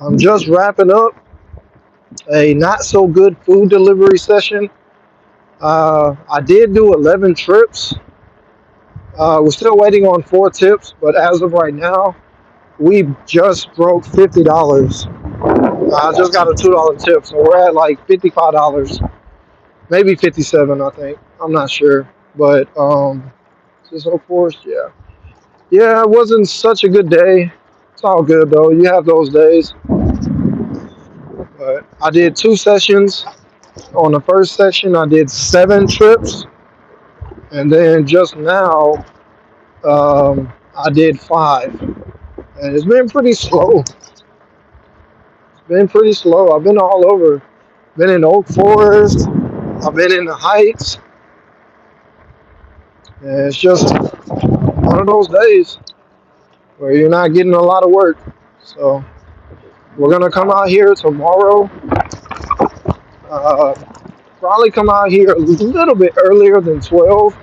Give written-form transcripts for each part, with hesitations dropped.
I'm just wrapping up a not so good food delivery session. I did do 11 trips. We're still waiting on 4 tips, but as of right now, we just broke $50. I just got a $2 tip, so we're at like $55, maybe 57, I think. I'm not sure, but so of course, yeah, yeah. It wasn't such a good day. It's all good though. You have those days, but I did 2 sessions. On the first session, I did 7 trips, and then just now, I did 5. And it's been pretty slow. It's been pretty slow. I've been all over. Been in Oak Forest. I've been in the Heights. And it's just one of those days where you're not getting a lot of work. So we're gonna come out here tomorrow. Uh, Probably come out here a little bit earlier than 12,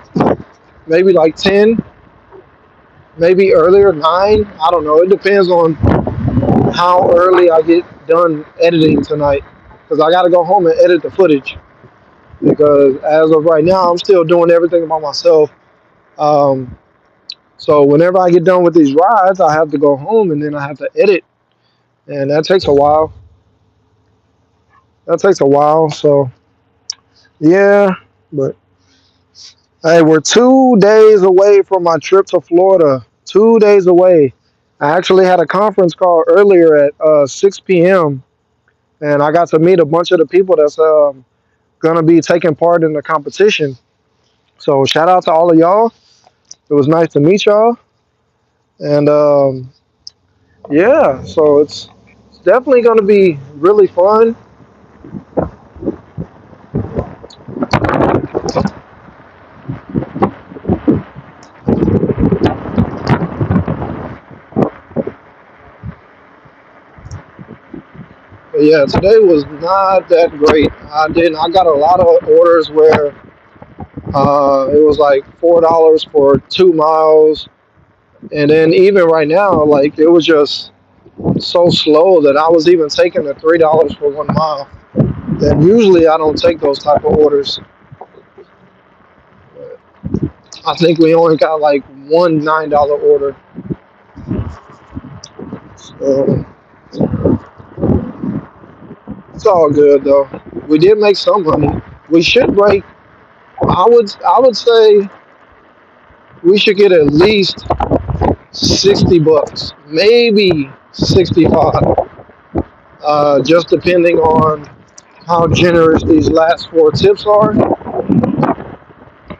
maybe like 10, maybe earlier 9. I don't know. It depends on how early I get done editing tonight, because I got to go home and edit the footage. Because as of right now, I'm still doing everything by myself. Um, so whenever I get done with these rides, I have to go home and then I have to edit, and that takes a while. That takes a while. So yeah, but hey, we're 2 days away from my trip to Florida. 2 days away. I actually had a conference call earlier at 6 p.m. and I got to meet a bunch of the people that's gonna be taking part in the competition. So shout out to all of y'all. It was nice to meet y'all, and yeah, so it's definitely gonna be really fun. But yeah, today was not that great. I got a lot of orders where it was like $4 for 2 miles, and then even right now, like it was just so slow that I was even taking the $3 for 1 mile. And usually I don't take those type of orders. I think we only got like one $9 order. So it's all good though. We did make some money. We should break. I would say we should get at least $60, maybe 65. Just depending on how generous these last 4 tips are.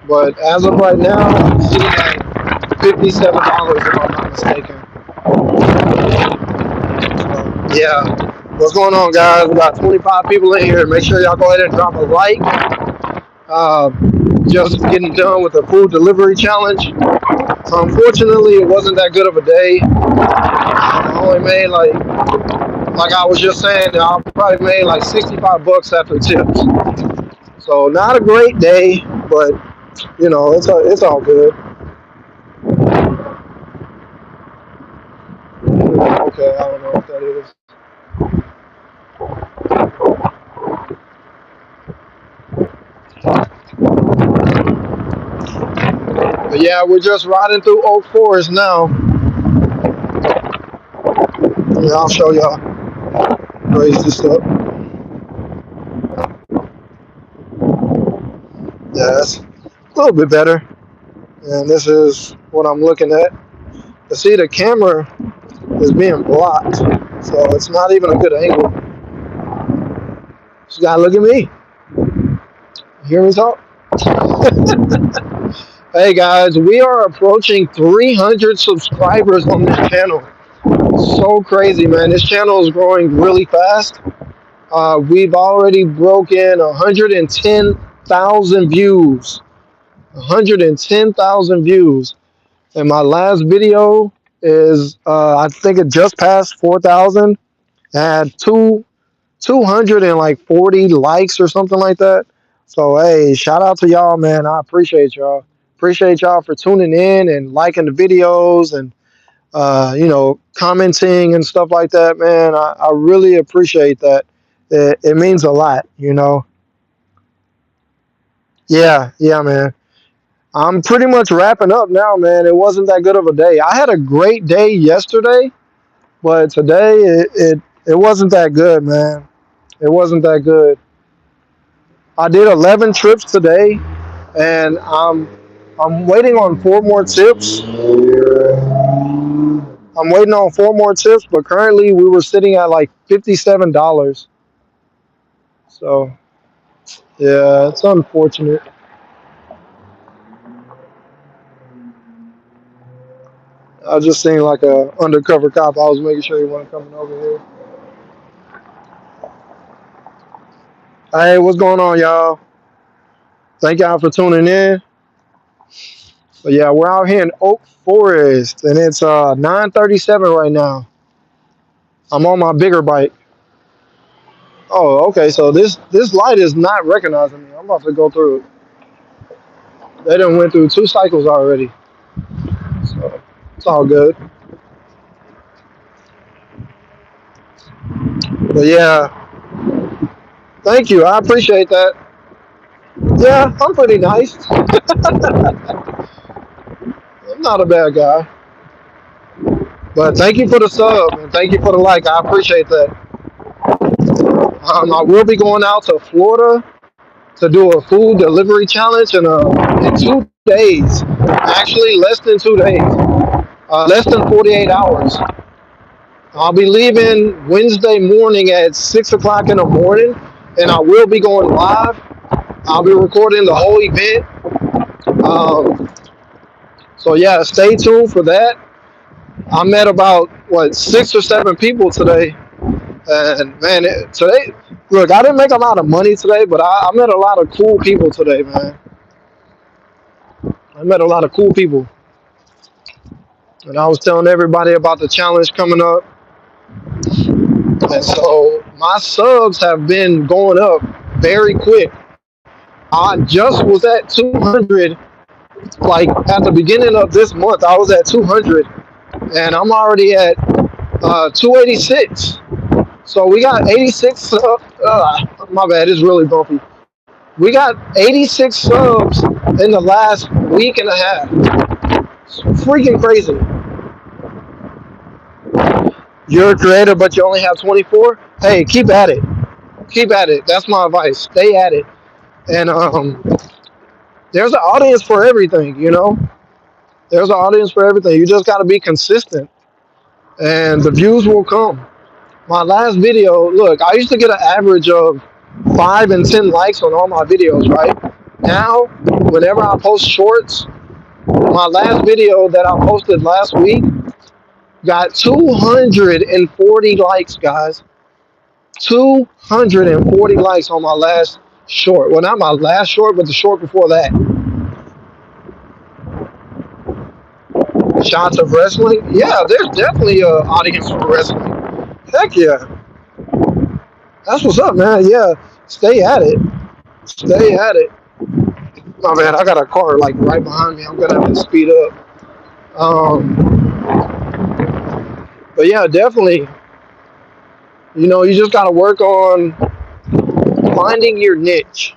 But as of right now, I'm sitting at $57 if I'm not mistaken. Yeah. What's going on, guys? We got 25 people in here. Make sure y'all go ahead and drop a like. Uh, just getting done with the food delivery challenge. So unfortunately, it wasn't that good of a day. I only made like I was just saying, I probably made like $65 after tips. So not a great day, but it's all good. Okay, I don't know what that is. But yeah, we're just riding through Oak Forest now. Yeah, I'll show y'all. Raise this up. Yeah, that's a little bit better. And this is what I'm looking at. You see, the camera is being blocked, so it's not even a good angle. You gotta look at me. Hear me talk? Hey guys, we are approaching 300 subscribers on this channel. So crazy, man. This channel is growing really fast. We've already broken 110,000 views. 110,000 views. And my last video is, I think it just passed 4,000. Had 240 likes or something like that. So, hey, shout out to y'all, man. I appreciate y'all. Appreciate y'all for tuning in and liking the videos and commenting and stuff like that, man. I really appreciate that. It means a lot. Yeah, yeah, man. I'm pretty much wrapping up now, man. It wasn't that good of a day. I had a great day yesterday, but today it wasn't that good, man. It wasn't that good. I did 11 trips today, and I'm waiting on four more tips. I'm waiting on four more tips, but currently we were sitting at like $57. So yeah, it's unfortunate. I just seen like a undercover cop. I was making sure he wasn't coming over here. Hey, what's going on, y'all? Thank y'all for tuning in. But yeah, we're out here in Oak Forest, and it's 9:37 right now. I'm on my bigger bike. Oh, okay. So this light is not recognizing me. I'm about to go through it. They done went through two cycles already, so it's all good. But yeah, thank you. I appreciate that. Yeah, I'm pretty nice. I'm not a bad guy. But thank you for the sub and thank you for the like. I appreciate that. I will be going out to Florida to do a food delivery challenge in 2 days. Actually, less than 2 days. Less than 48 hours. I'll be leaving Wednesday morning at 6 o'clock in the morning, and I will be going live. I'll be recording the whole event. Um, so yeah, stay tuned for that. I met about what 6 or 7 people today, and man, today, look, I didn't make a lot of money today, but I met a lot of cool people today, man. I met a lot of cool people, and I was telling everybody about the challenge coming up, and so my subs have been going up very quick. I just was at 200, like at the beginning of this month. I was at 200, and I'm already at 286. So we got 86. My bad, it's really bumpy. We got 86 subs in the last week and a half. It's freaking crazy. You're a creator, but you only have 24. Hey, keep at it. Keep at it. That's my advice. Stay at it. And there's an audience for everything. There's an audience for everything. You just got to be consistent, and the views will come. My last video, look, I used to get an average of 5 and 10 likes on all my videos, right? Now, whenever I post shorts, my last video that I posted last week got 240 likes, guys. 240 likes on my last short. Well, not my last short, but the short before that. Shots of wrestling? Yeah, there's definitely an audience for wrestling. Heck yeah. That's what's up, man. Yeah, stay at it. Stay at it. Oh man, I got a car like right behind me. I'm gonna have to speed up. But yeah, definitely. You just gotta work on finding your niche.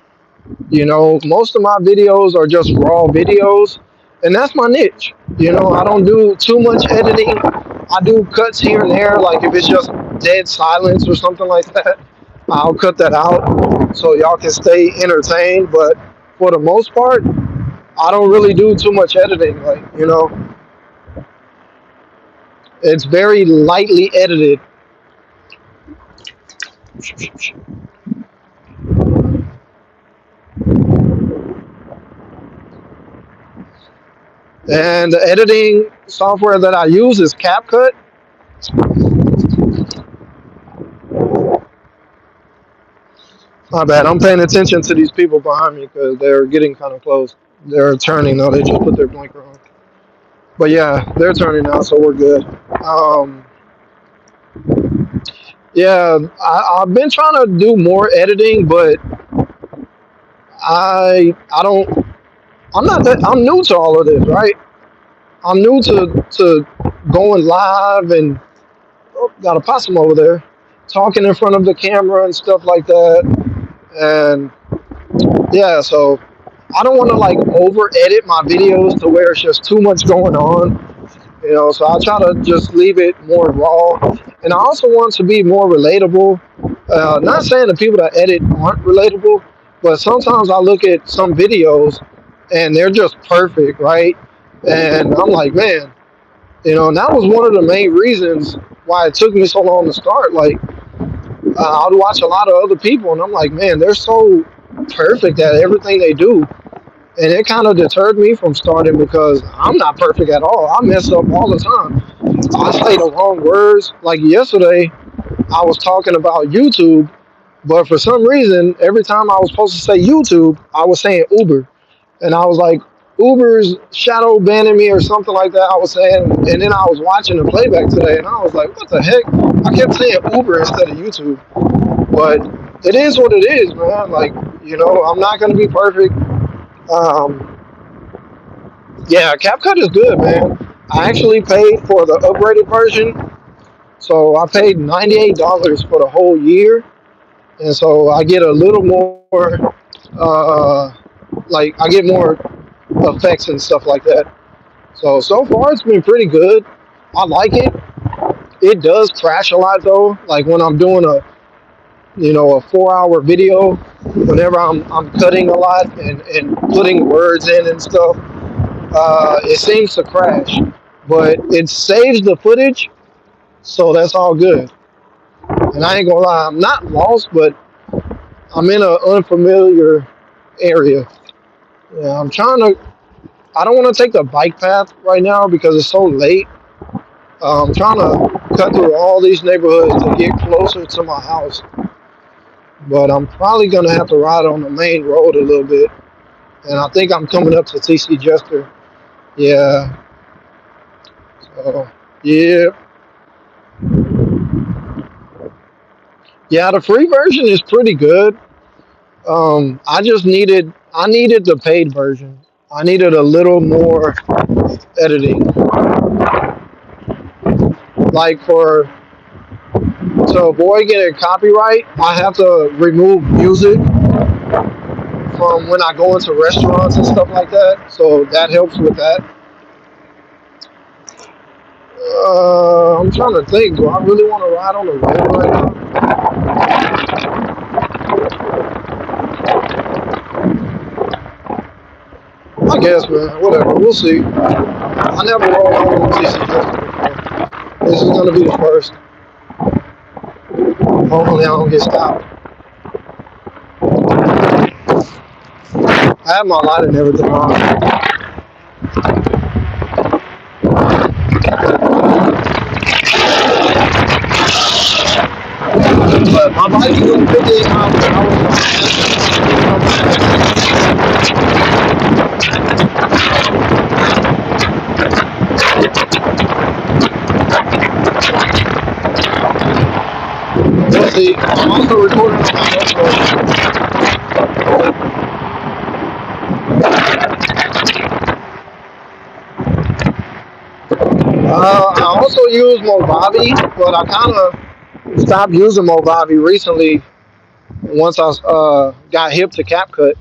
Most of my videos are just raw videos, and that's my niche. I don't do too much editing. I do cuts here and there, like if it's just dead silence or something like that, I'll cut that out so y'all can stay entertained. But for the most part, I don't really do too much editing. It's very lightly edited. And the editing software that I use is CapCut. My bad. I'm paying attention to these people behind me because they're getting kind of close. They're turning now. They just put their blinker on. But yeah, they're turning now, so we're good. Yeah, I've been trying to do more editing, but I don't. I'm not that. I'm new to all of this, right? I'm new to going live and got a possum over there, talking in front of the camera and stuff like that. And yeah, so I don't want to like over edit my videos to where it's just too much going on. So I try to just leave it more raw, and I also want to be more relatable. Not saying the people that edit aren't relatable, but sometimes I look at some videos and they're just perfect, right? And I'm like, man, and that was one of the main reasons why it took me so long to start. Like, I'd watch a lot of other people, and I'm like, man, they're so perfect at everything they do. And it kind of deterred me from starting because I'm not perfect at all. I mess up all the time. I say the wrong words. Like yesterday, I was talking about YouTube, but for some reason, every time I was supposed to say YouTube, I was saying Uber. And I was like, Uber's shadow banning me or something like that. I was saying, and then I was watching the playback today, and I was like, what the heck? I kept saying Uber instead of YouTube. But it is what it is, man. Like, I'm not going to be perfect. Um, Yeah, CapCut is good, man. I actually paid for the upgraded version, so I paid $98 for the whole year, and so I get a little more, like I get more effects and stuff like that. So far it's been pretty good. I like it. It does crash a lot though. Like when I'm doing a 4-hour video, whenever I'm cutting a lot and putting words in and stuff. It seems to crash, but it saves the footage, so that's all good. And I ain't gonna lie, I'm not lost, but I'm in an unfamiliar area. Yeah, I don't want to take the bike path right now because it's so late. I'm trying to cut through all these neighborhoods to get closer to my house, but I'm probably gonna have to ride on the main road a little bit. And I think I'm coming up to TC Jester. Yeah. So, yeah. Yeah, the free version is pretty good. I needed the paid version. I needed a little more editing. Like to avoid getting copyright, I have to remove music from when I go into restaurants and stuff like that. So that helps with that. I'm trying to think. Do I really want to ride on the road right now? I guess, man. Whatever. We'll see. I never rolled on TC before. This is gonna be the first. Hopefully, I don't get stopped. I have my light and everything on. But my bike is doing 58 miles per hour. Let's see. I'm also recording on my phone. I also use Movavi, but I kind of stopped using Movavi recently once I got hip to CapCut.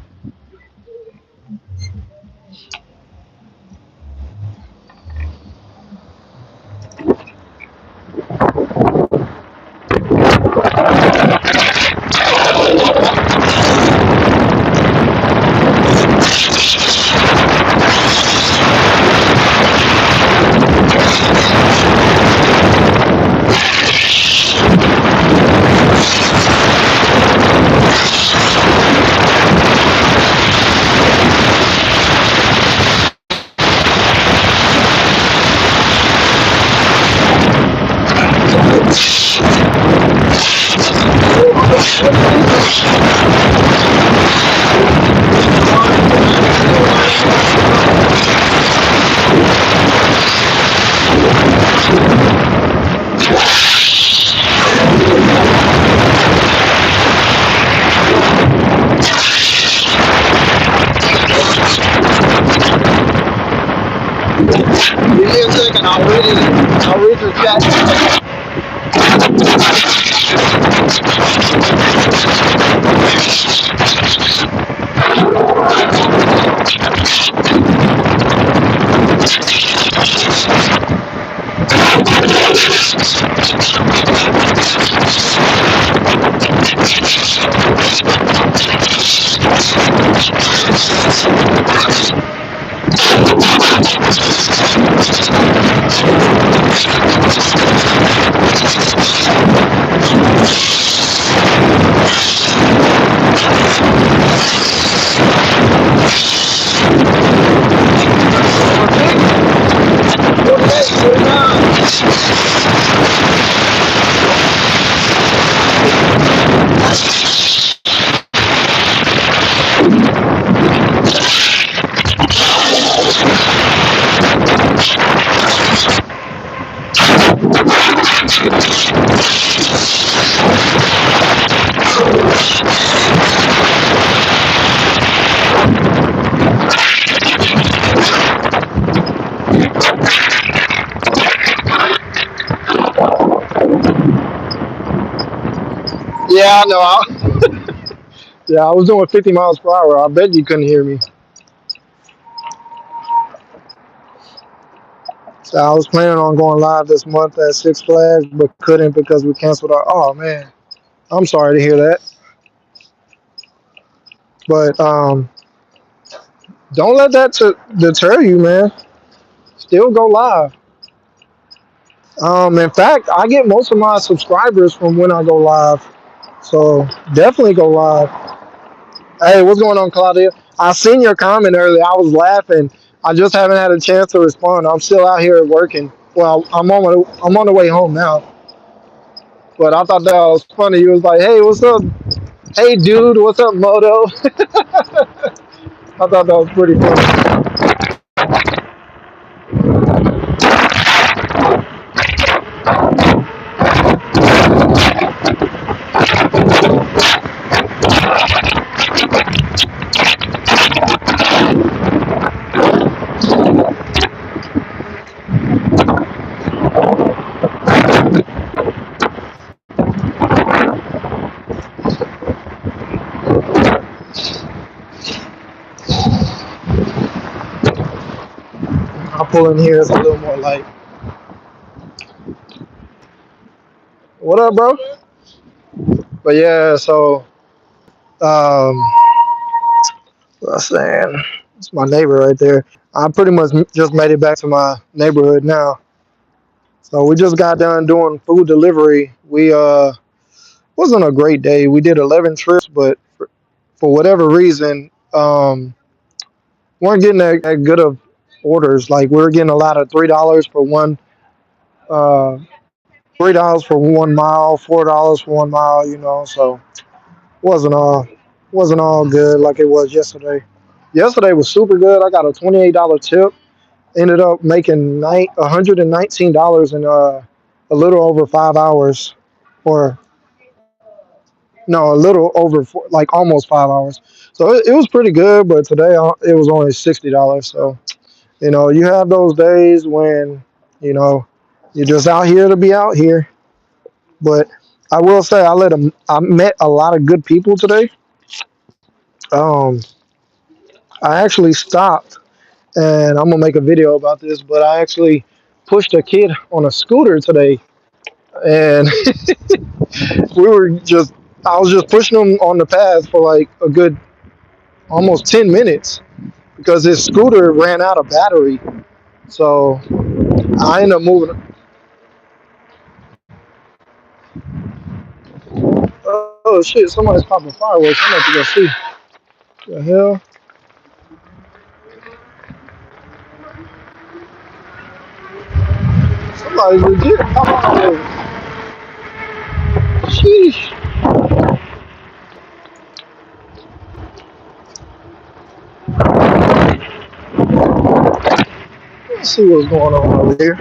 I'll read the chat. Yeah, I know. Yeah, I was doing 50 miles per hour. I bet you couldn't hear me. So I was planning on going live this month at Six Flags, but couldn't because we canceled our. Oh man, I'm sorry to hear that. But don't let that deter you, man. Still go live. In fact, I get most of my subscribers from when I go live. So definitely go live. Hey, what's going on, Claudia? I seen your comment earlier. I was laughing. I just haven't had a chance to respond. I'm still out here working. Well, I'm on the way home now. But I thought that was funny. You was like, "Hey, what's up? Hey, dude, what's up, Moto?" I thought that was pretty funny. I'll pull in here. It's a little more light. What up, bro? But yeah, so um, I was saying, it's my neighbor right there. I pretty much just made it back to my neighborhood now. So we just got done doing food delivery. We wasn't a great day. We did 11 trips, but for whatever reason, weren't getting that good of orders. Like we were getting a lot of $3 for one, uh, $3 for 1 mile, $4 for 1 mile. So wasn't all wasn't all good like it was yesterday. Yesterday was super good. I got a $28 tip. Ended up making $119 in a little over 5 hours, or no, a little over like almost 5 hours. So it was pretty good. But today it was only $60. So you have those days when you know you're just out here to be out here. But I will say I met a lot of good people today. Um, I actually stopped, and I'm gonna make a video about this. But I actually pushed a kid on a scooter today, and we were just I was just pushing him on the path for like a good almost 10 minutes because his scooter ran out of battery. So I ended up moving. Oh shit! Somebody's popping fireworks. I'm about to go see. The hell? Somebody's legit popping fireworks. Sheesh. Let's see what's going on over here.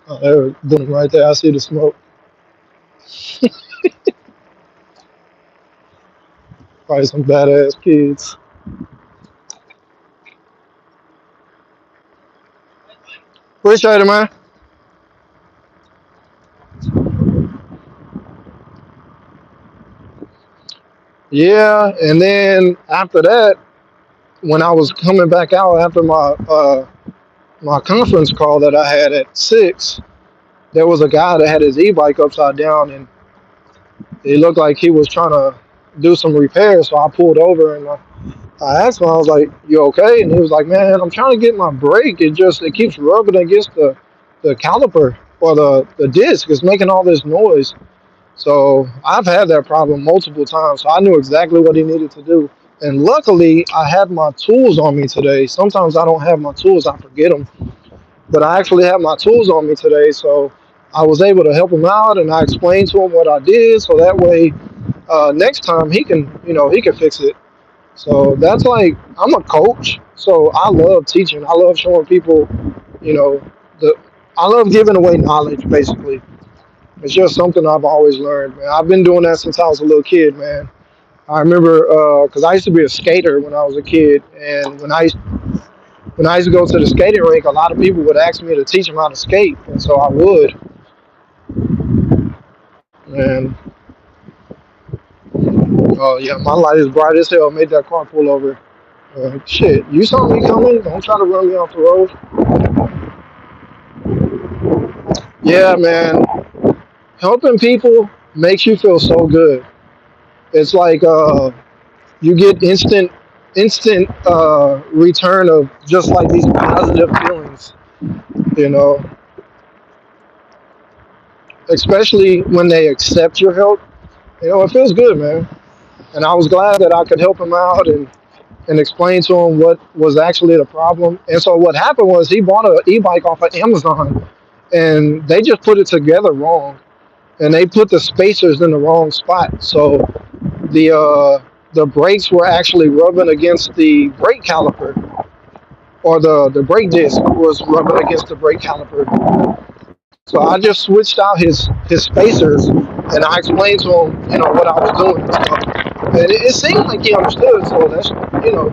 Oh, they're doing it right there. I see the smoke. Probably some badass kids. Appreciate it, man. Yeah, and then after that, when I was coming back out after my conference call that I had at 6, there was a guy that had his e-bike upside down, and it looked like he was trying to do some repairs. So I pulled over and I asked him, I was like, "You okay?" And he was like, "Man, I'm trying to get my brake. It keeps rubbing against the caliper or the disc. It's making all this noise." So I've had that problem multiple times. So I knew exactly what he needed to do. And luckily, I had my tools on me today. Sometimes I don't have my tools, I forget them. But I actually had my tools on me today. So I was able to help him out and I explained to him what I did. So that way, next time he can fix it. So that's like, I'm a coach. So I love teaching. I love showing people, you know, the, I love giving away knowledge basically. It's just something I've always learned, man. I've been doing that since I was a little kid, man. I remember because I used to be a skater when I was a kid, and when I used to go to the skating rink, a lot of people would ask me to teach them how to skate, and so I would. And oh yeah, my light is bright as hell. Made that car pull over. Shit, you saw me coming? Don't try to run me off the road. Yeah, man. Helping people makes you feel so good. It's like you get instant return of just like these positive feelings, you know, especially when they accept your help. It feels good, man. And I was glad that I could help him out and explain to him what was actually the problem. And so what happened was he bought an e-bike off of Amazon and they just put it together wrong and they put the spacers in the wrong spot. So the brakes were actually rubbing against the brake caliper, or the brake disc was rubbing against the brake caliper. So I just switched out his spacers, and I explained to him, what I was doing and stuff. And it seemed like he understood. So that's, you know,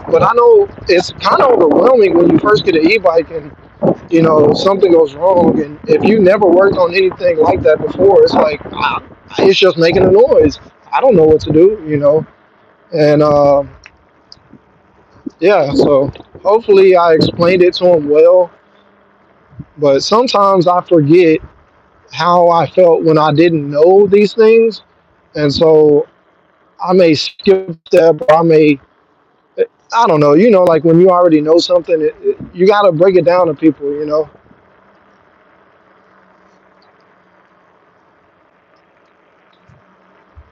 but I know it's kind of overwhelming when you first get an e-bike and something goes wrong, and if you never worked on anything like that before, it's like it's just making a noise. I don't know what to do. And yeah, so hopefully I explained it to him well. But sometimes I forget how I felt when I didn't know these things, and so I may skip a step. Or I don't know. Like when you already know something, you got to break it down to people.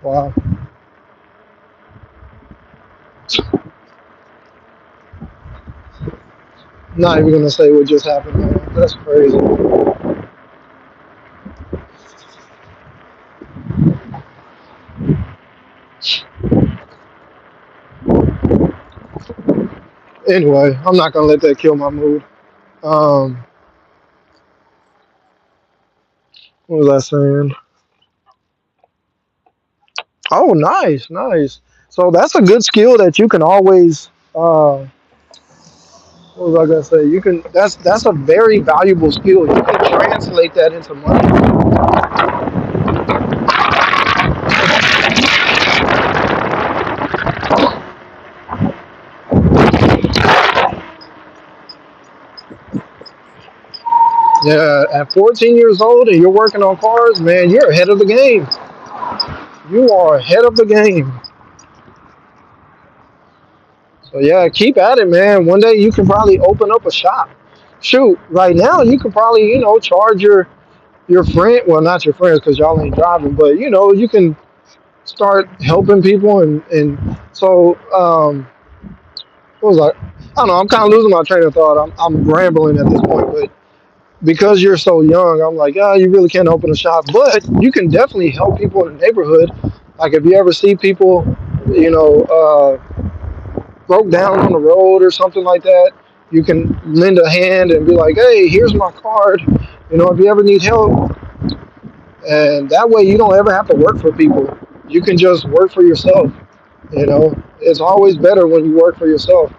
Wow. Not even gonna say what just happened, man. That's crazy. Anyway, I'm not gonna let that kill my mood. Um, what was I saying? Oh, nice, nice. So that's a good skill that you can always. What was I gonna say? You can. That's a very valuable skill. You can translate that into money. Yeah, at 14 years old and you're working on cars, man, you're ahead of the game. You are ahead of the game. So yeah, keep at it, man. One day you can probably open up a shop. Shoot, right now you can probably charge your friend. Well, not your friends because y'all ain't driving, but you can start helping people and so what was I don't know. I'm kind of losing my train of thought. I'm rambling at this point, but because you're so young, I'm like, you really can't open a shop, but you can definitely help people in the neighborhood. Like if you ever see people, you know, broke down on the road or something like that, you can lend a hand and be like, hey, here's my card. If you ever need help, and that way you don't ever have to work for people. You can just work for yourself. You know, it's always better when you work for yourself.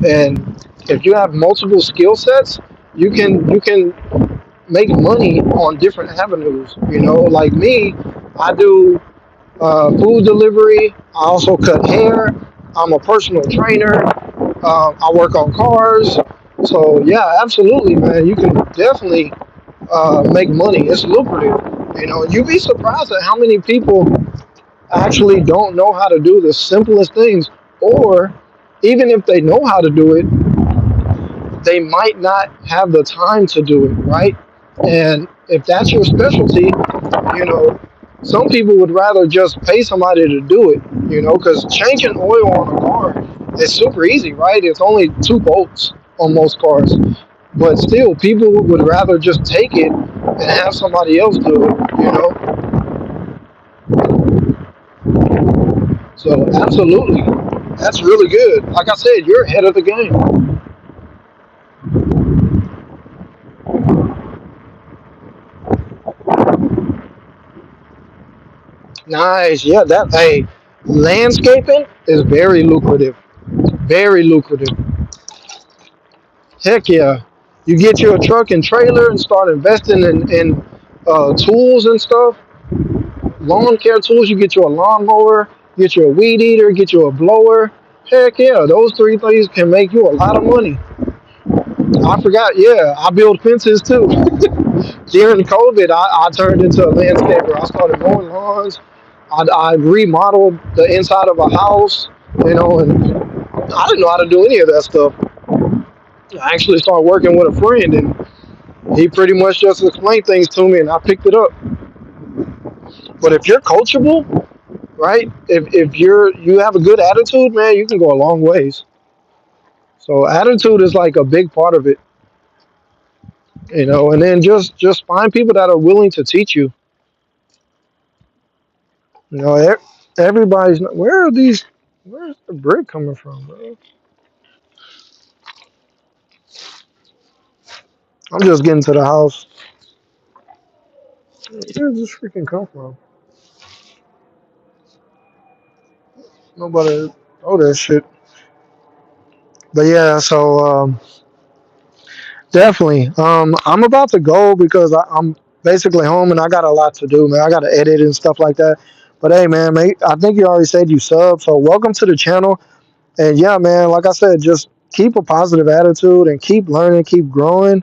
And if you have multiple skill sets, you can make money on different avenues. You know, like me, I do food delivery. I also cut hair. I'm a personal trainer. I work on cars. So yeah, absolutely, man. You can definitely make money. It's lucrative. You know, you'd be surprised at how many people actually don't know how to do the simplest things, or even if they know how to do it, they might not have the time to do it, right? And if that's your specialty, you know, some people would rather just pay somebody to do it, you know, because changing oil on a car is super easy, right? It's only 2 bolts on most cars. But still, people would rather just take it and have somebody else do it, you know? So, absolutely. That's really good. Like I said, you're ahead of the game. Nice. Yeah, that, hey, landscaping is very lucrative. Very lucrative. Heck yeah. You get you a truck and trailer and start investing in tools and stuff, lawn care tools. You get you a lawnmower, get you a weed eater, get you a blower. Heck yeah, those three things can make you a lot of money. I forgot, yeah, I build fences too. During COVID, I turned into a landscaper. I started mowing lawns. I remodeled the inside of a house, you know, and I didn't know how to do any of that stuff. I actually started working with a friend, and he pretty much just explained things to me, and I picked it up. But if you're coachable, right? If you have a good attitude, man, you can go a long ways. So attitude is like a big part of it, you know. And then just find people that are willing to teach you. You know, everybody's not, where are these? Where's the brick coming from, bro? I'm just getting to the house. Where does this freaking come from? Nobody. Oh, that shit. But yeah, so definitely. I'm about to go because I'm basically home and I got a lot to do, man. I got to edit and stuff like that. But hey, man, mate, I think you already said you sub, so welcome to the channel. And yeah, man, like I said, just keep a positive attitude and keep learning, keep growing.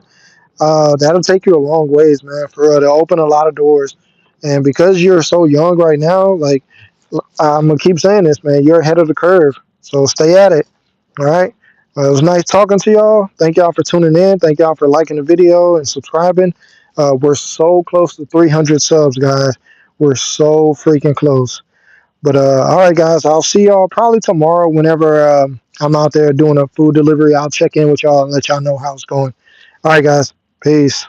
That'll take you a long ways, man. For real, to open a lot of doors. And because you're so young right now, like I'm gonna keep saying this, man. You're ahead of the curve, so stay at it. All right. It was nice talking to y'all. Thank y'all for tuning in. Thank y'all for liking the video and subscribing. We're so close to 300 subs, guys. We're so freaking close. But all right, guys. I'll see y'all probably tomorrow whenever I'm out there doing a food delivery. I'll check in with y'all and let y'all know how it's going. All right, guys. Peace.